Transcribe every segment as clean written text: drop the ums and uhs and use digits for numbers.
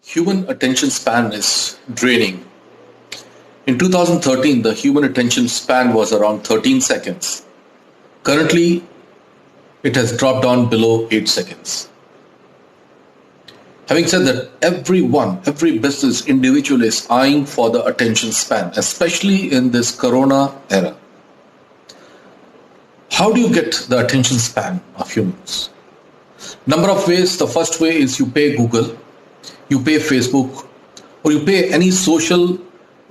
Human attention span is draining. In 2013, the human attention span was around 13 seconds. Currently, it has dropped down below 8 seconds. Having said that, every business individual is eyeing for the attention span, especially in this corona era. How do you get the attention span of humans? Number of ways. The first way is you pay Google, you pay Facebook, or you pay any social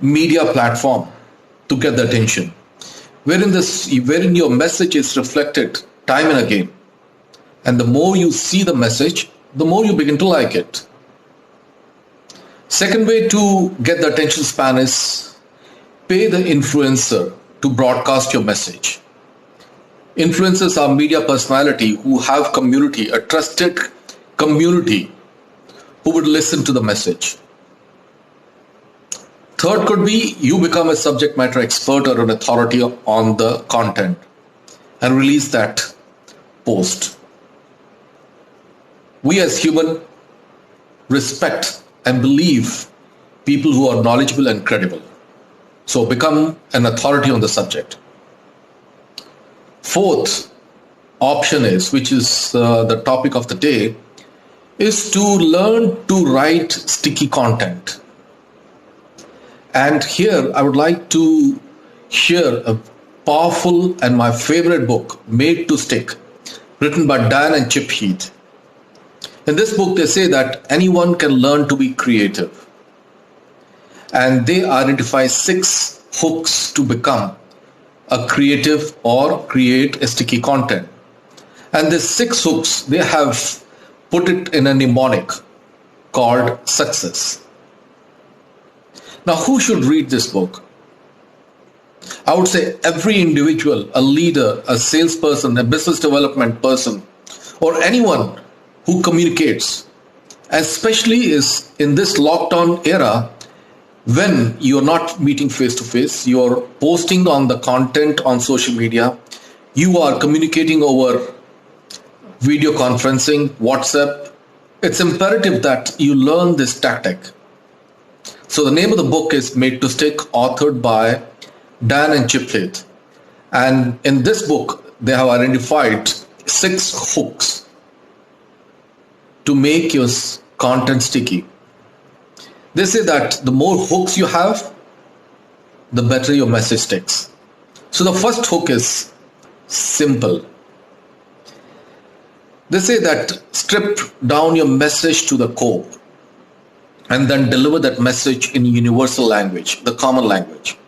media platform to get the attention. Wherein your message is reflected time and again. And the more you see the message, the more you begin to like it. Second way to get the attention span is pay the influencer to broadcast your message. Influencers are media personality who have community, a trusted community who would listen to the message. Third could be you become a subject matter expert or an authority on the content and release that post. We as human respect and believe people who are knowledgeable and credible. So become an authority on the subject. Fourth option is, which is the topic of the day, is to learn to write sticky content. And here I would like to share a powerful and my favorite book, Made to Stick, written by Dan and Chip Heath. In this book, they say that anyone can learn to be creative. And they identify 6 hooks to become a creative or create a sticky content. And these 6 hooks, they have put it in a mnemonic called success. Now, who should read this book? I would say every individual, a leader, a salesperson, a business development person, or anyone who communicates, especially is in this lockdown era when you're not meeting face to face, you're posting on the content on social media, you are communicating over video conferencing, WhatsApp. It's imperative that you learn this tactic. So the name of the book is Made to Stick, authored by Dan and Chip Heath. And in this book, they have identified 6 hooks to make your content sticky. They say that the more hooks you have, the better your message sticks. So the first hook is simple. They say that strip down your message to the core and then deliver that message in universal language, the common language.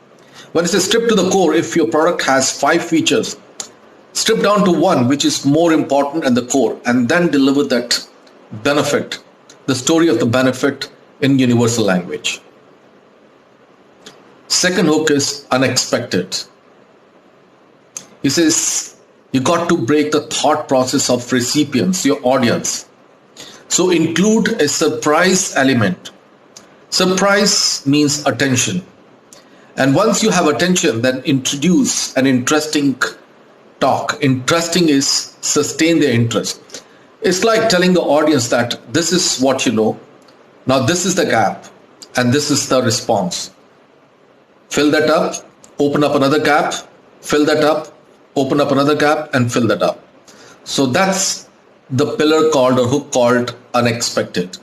When it says strip to the core, if your product has 5 features, strip down to one which is more important and the core, and then deliver that benefit, the story of the benefit in universal language. Second hook is unexpected. He says you got to break the thought process of recipients, your audience. So include a surprise element. Surprise means attention. And once you have attention, then introduce an interesting talk. Interesting is sustain their interest. It's like telling the audience that this is what you know. Now this is the gap and this is the response. Fill that up, open up another gap, fill that up, open up another gap and fill that up. So that's the pillar called or hook called unexpected.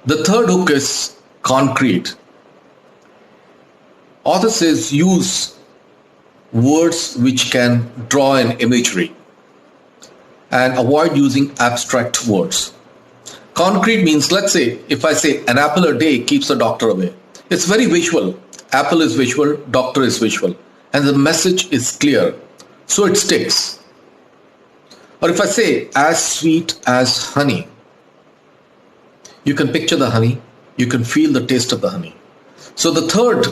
The third hook is concrete. Author says use words which can draw an imagery and avoid using abstract words. Concrete means, let's say, if I say an apple a day keeps the doctor away. It's very visual. Apple is visual, doctor is visual. And the message is clear. So it sticks. Or if I say as sweet as honey, you can picture the honey, you can feel the taste of the honey. So the third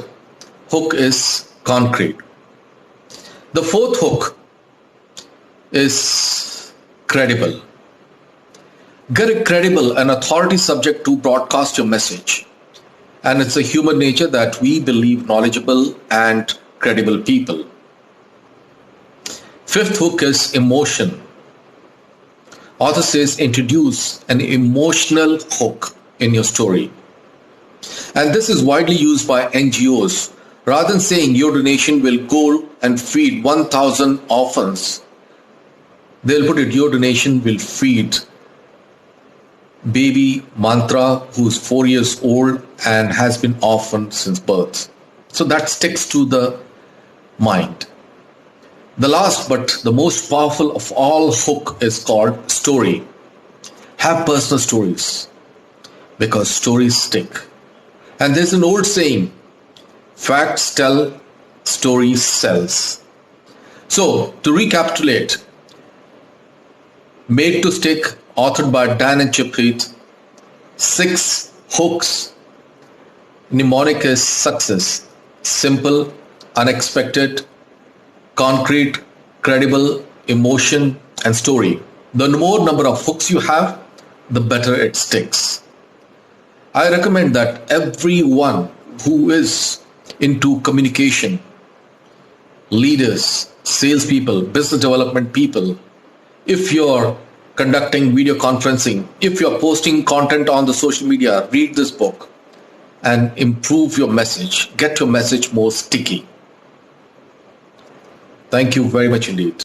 hook is concrete. The fourth hook is credible. Get a credible and authority subject to broadcast your message. And it's a human nature that we believe knowledgeable and credible people. Fifth hook is emotion. Author says introduce an emotional hook in your story. And this is widely used by NGOs. Rather than saying your donation will go and feed 1,000 orphans, they'll put it, your donation will feed baby Mantra, who's 4 years old and has been orphaned since birth. So that sticks to the mind. The last but the most powerful of all hook is called story. Have personal stories, because stories stick. And there's an old saying, facts tell, stories sells. So to recapitulate, Made to Stick, authored by Dan and Chip Heath, 6 hooks. Mnemonic is success: simple, unexpected, concrete, credible, emotion, and story. The more number of hooks you have, the better it sticks. I recommend that everyone who is into communication, leaders, salespeople, business development people, if you're conducting video conferencing, if you're posting content on the social media, read this book and improve your message. Get your message more sticky. Thank you very much indeed.